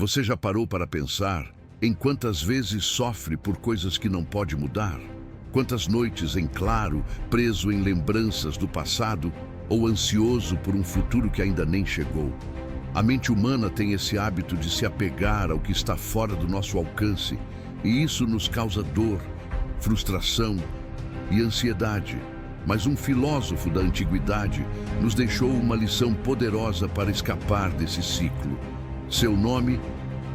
Você já parou para pensar em quantas vezes sofre por coisas que não pode mudar? Quantas noites em claro, preso em lembranças do passado ou ansioso por um futuro que ainda nem chegou? A mente humana tem esse hábito de se apegar ao que está fora do nosso alcance, e isso nos causa dor, frustração e ansiedade. Mas um filósofo da antiguidade nos deixou uma lição poderosa para escapar desse ciclo. Seu nome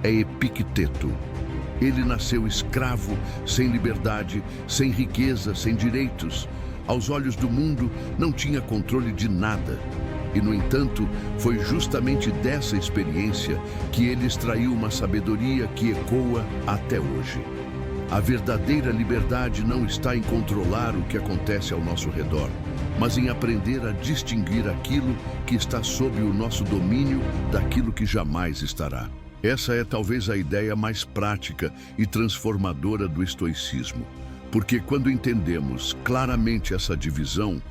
é Epicteto. Ele nasceu escravo, sem liberdade, sem riqueza, sem direitos. Aos olhos do mundo, não tinha controle de nada. E, no entanto, foi justamente dessa experiência que ele extraiu uma sabedoria que ecoa até hoje. A verdadeira liberdade não está em controlar o que acontece ao nosso redor, mas em aprender a distinguir aquilo que está sob o nosso domínio daquilo que jamais estará. Essa é talvez a ideia mais prática e transformadora do estoicismo, porque quando entendemos claramente essa divisão,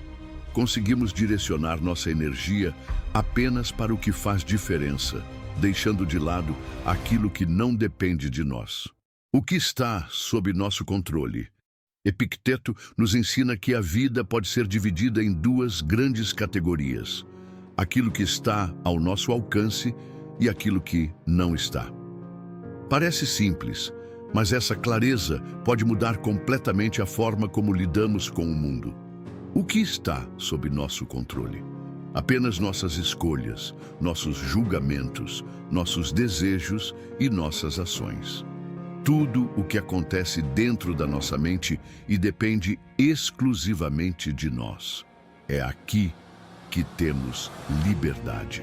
conseguimos direcionar nossa energia apenas para o que faz diferença, deixando de lado aquilo que não depende de nós. O que está sob nosso controle? Epicteto nos ensina que a vida pode ser dividida em duas grandes categorias: aquilo que está ao nosso alcance e aquilo que não está. Parece simples, mas essa clareza pode mudar completamente a forma como lidamos com o mundo. O que está sob nosso controle? Apenas nossas escolhas, nossos julgamentos, nossos desejos e nossas ações. Tudo o que acontece dentro da nossa mente e depende exclusivamente de nós. É aqui que temos liberdade.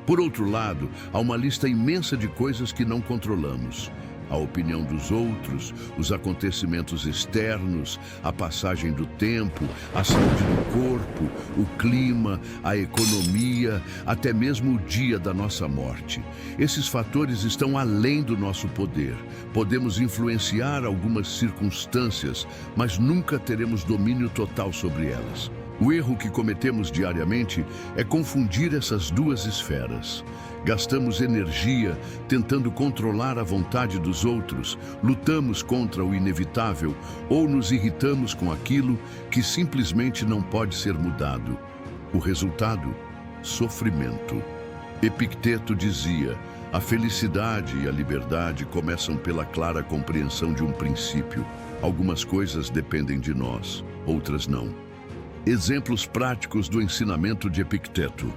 Por outro lado, há uma lista imensa de coisas que não controlamos. A opinião dos outros, os acontecimentos externos, a passagem do tempo, a saúde do corpo, o clima, a economia, até mesmo o dia da nossa morte. Esses fatores estão além do nosso poder. Podemos influenciar algumas circunstâncias, mas nunca teremos domínio total sobre elas. O erro que cometemos diariamente é confundir essas duas esferas. Gastamos energia tentando controlar a vontade dos outros, lutamos contra o inevitável ou nos irritamos com aquilo que simplesmente não pode ser mudado. O resultado? Sofrimento. Epicteto dizia: a felicidade e a liberdade começam pela clara compreensão de um princípio. Algumas coisas dependem de nós, outras não. Exemplos práticos do ensinamento de Epicteto.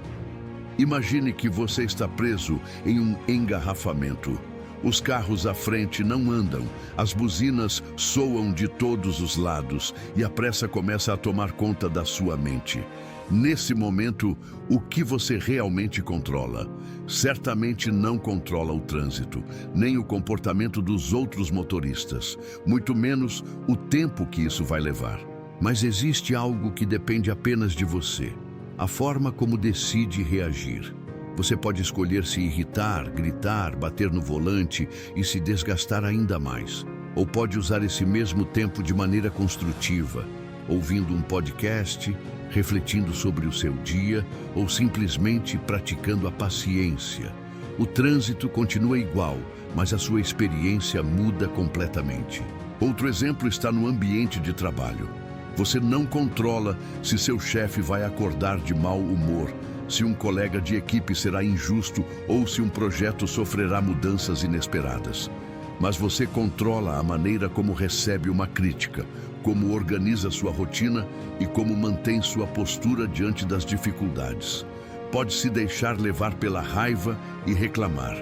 Imagine que você está preso em um engarrafamento. Os carros à frente não andam, as buzinas soam de todos os lados e a pressa começa a tomar conta da sua mente. Nesse momento, o que você realmente controla? Certamente não controla o trânsito, nem o comportamento dos outros motoristas, muito menos o tempo que isso vai levar. Mas existe algo que depende apenas de você: a forma como decide reagir. Você pode escolher se irritar, gritar, bater no volante e se desgastar ainda mais. Ou pode usar esse mesmo tempo de maneira construtiva, ouvindo um podcast, refletindo sobre o seu dia ou simplesmente praticando a paciência. O trânsito continua igual, mas a sua experiência muda completamente. Outro exemplo está no ambiente de trabalho. Você não controla se seu chefe vai acordar de mau humor, se um colega de equipe será injusto ou se um projeto sofrerá mudanças inesperadas. Mas você controla a maneira como recebe uma crítica, como organiza sua rotina e como mantém sua postura diante das dificuldades. Pode se deixar levar pela raiva e reclamar,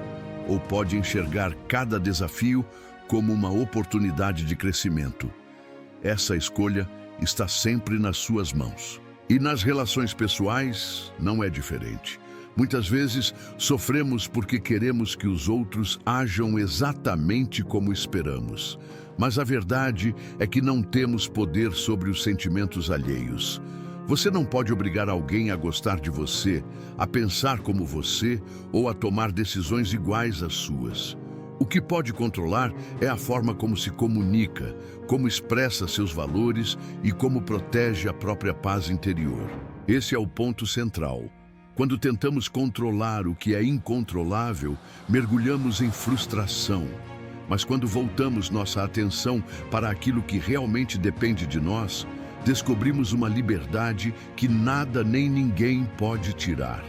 ou pode enxergar cada desafio como uma oportunidade de crescimento. Essa escolha está sempre nas suas mãos. E nas relações pessoais, não é diferente. Muitas vezes, sofremos porque queremos que os outros ajam exatamente como esperamos. Mas a verdade é que não temos poder sobre os sentimentos alheios. Você não pode obrigar alguém a gostar de você, a pensar como você ou a tomar decisões iguais às suas. O que pode controlar é a forma como se comunica, como expressa seus valores e como protege a própria paz interior. Esse é o ponto central. Quando tentamos controlar o que é incontrolável, mergulhamos em frustração. Mas quando voltamos nossa atenção para aquilo que realmente depende de nós, descobrimos uma liberdade que nada nem ninguém pode tirar.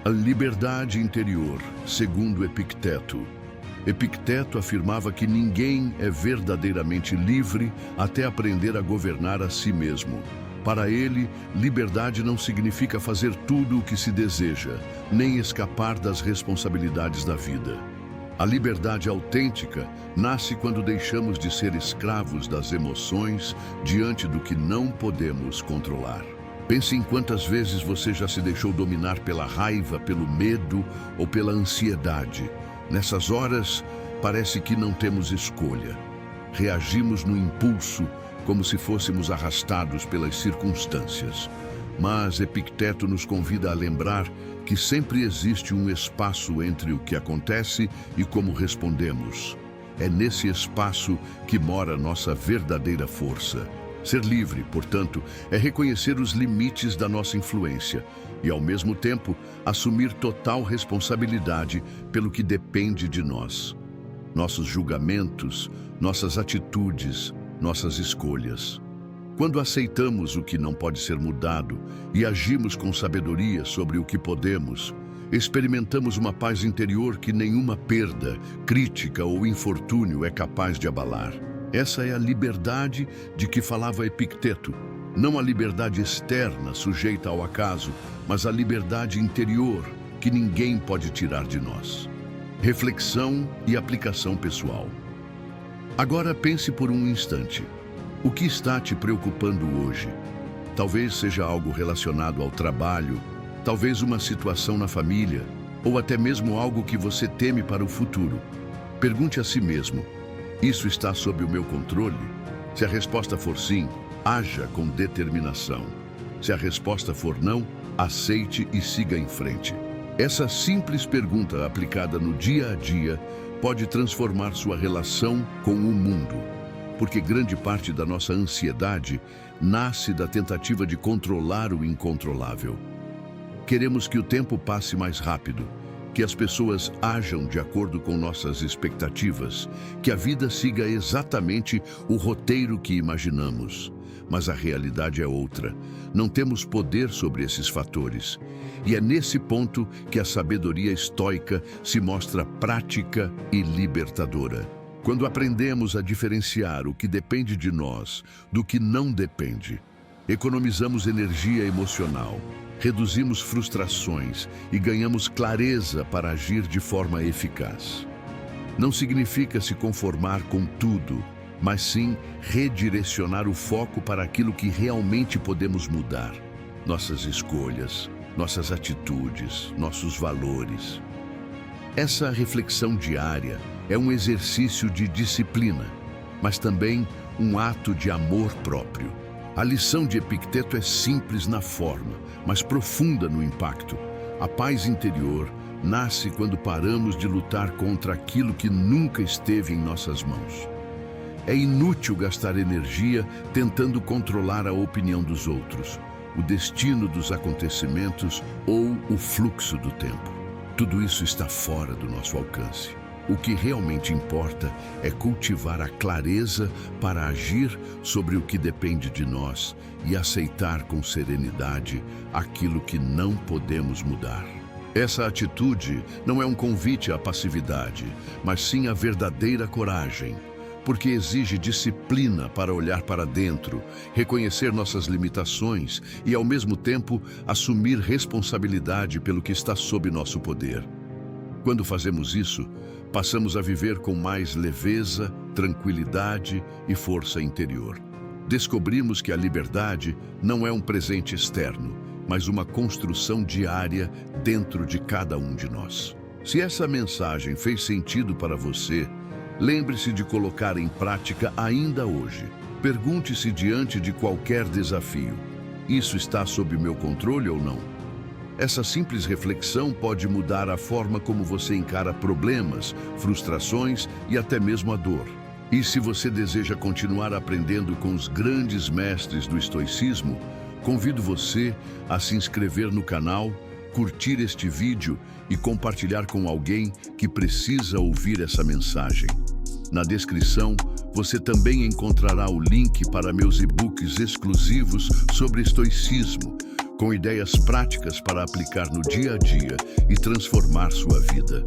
A liberdade interior, segundo Epicteto. Epicteto afirmava que ninguém é verdadeiramente livre até aprender a governar a si mesmo. Para ele, liberdade não significa fazer tudo o que se deseja, nem escapar das responsabilidades da vida. A liberdade autêntica nasce quando deixamos de ser escravos das emoções diante do que não podemos controlar. Pense em quantas vezes você já se deixou dominar pela raiva, pelo medo ou pela ansiedade. Nessas horas, parece que não temos escolha. Reagimos no impulso, como se fôssemos arrastados pelas circunstâncias. Mas Epicteto nos convida a lembrar que sempre existe um espaço entre o que acontece e como respondemos. É nesse espaço que mora nossa verdadeira força. Ser livre, portanto, é reconhecer os limites da nossa influência e, ao mesmo tempo, assumir total responsabilidade pelo que depende de nós. Nossos julgamentos, nossas atitudes, nossas escolhas. Quando aceitamos o que não pode ser mudado e agimos com sabedoria sobre o que podemos, experimentamos uma paz interior que nenhuma perda, crítica ou infortúnio é capaz de abalar. Essa é a liberdade de que falava Epicteto. Não a liberdade externa, sujeita ao acaso, mas a liberdade interior que ninguém pode tirar de nós. Reflexão e aplicação pessoal. Agora pense por um instante. O que está te preocupando hoje? Talvez seja algo relacionado ao trabalho, talvez uma situação na família, ou até mesmo algo que você teme para o futuro. Pergunte a si mesmo: isso está sob o meu controle? Se a resposta for sim, haja com determinação. Se a resposta for não, aceite e siga em frente. Essa simples pergunta aplicada no dia a dia pode transformar sua relação com o mundo, porque grande parte da nossa ansiedade nasce da tentativa de controlar o incontrolável. Queremos que o tempo passe mais rápido, que as pessoas ajam de acordo com nossas expectativas, que a vida siga exatamente o roteiro que imaginamos. Mas a realidade é outra. Não temos poder sobre esses fatores. E é nesse ponto que a sabedoria estoica se mostra prática e libertadora. Quando aprendemos a diferenciar o que depende de nós do que não depende, economizamos energia emocional, reduzimos frustrações e ganhamos clareza para agir de forma eficaz. Não significa se conformar com tudo, mas sim redirecionar o foco para aquilo que realmente podemos mudar. Nossas escolhas, nossas atitudes, nossos valores. Essa reflexão diária é um exercício de disciplina, mas também um ato de amor próprio. A lição de Epicteto é simples na forma, mas profunda no impacto. A paz interior nasce quando paramos de lutar contra aquilo que nunca esteve em nossas mãos. É inútil gastar energia tentando controlar a opinião dos outros, o destino dos acontecimentos ou o fluxo do tempo. Tudo isso está fora do nosso alcance. O que realmente importa é cultivar a clareza para agir sobre o que depende de nós e aceitar com serenidade aquilo que não podemos mudar. Essa atitude não é um convite à passividade, mas sim à verdadeira coragem, porque exige disciplina para olhar para dentro, reconhecer nossas limitações e, ao mesmo tempo, assumir responsabilidade pelo que está sob nosso poder. Quando fazemos isso, passamos a viver com mais leveza, tranquilidade e força interior. Descobrimos que a liberdade não é um presente externo, mas uma construção diária dentro de cada um de nós. Se essa mensagem fez sentido para você, lembre-se de colocar em prática ainda hoje. Pergunte-se diante de qualquer desafio: isso está sob meu controle ou não? Essa simples reflexão pode mudar a forma como você encara problemas, frustrações e até mesmo a dor. E se você deseja continuar aprendendo com os grandes mestres do estoicismo, convido você a se inscrever no canal, curtir este vídeo e compartilhar com alguém que precisa ouvir essa mensagem. Na descrição, você também encontrará o link para meus e-books exclusivos sobre estoicismo, com ideias práticas para aplicar no dia a dia e transformar sua vida.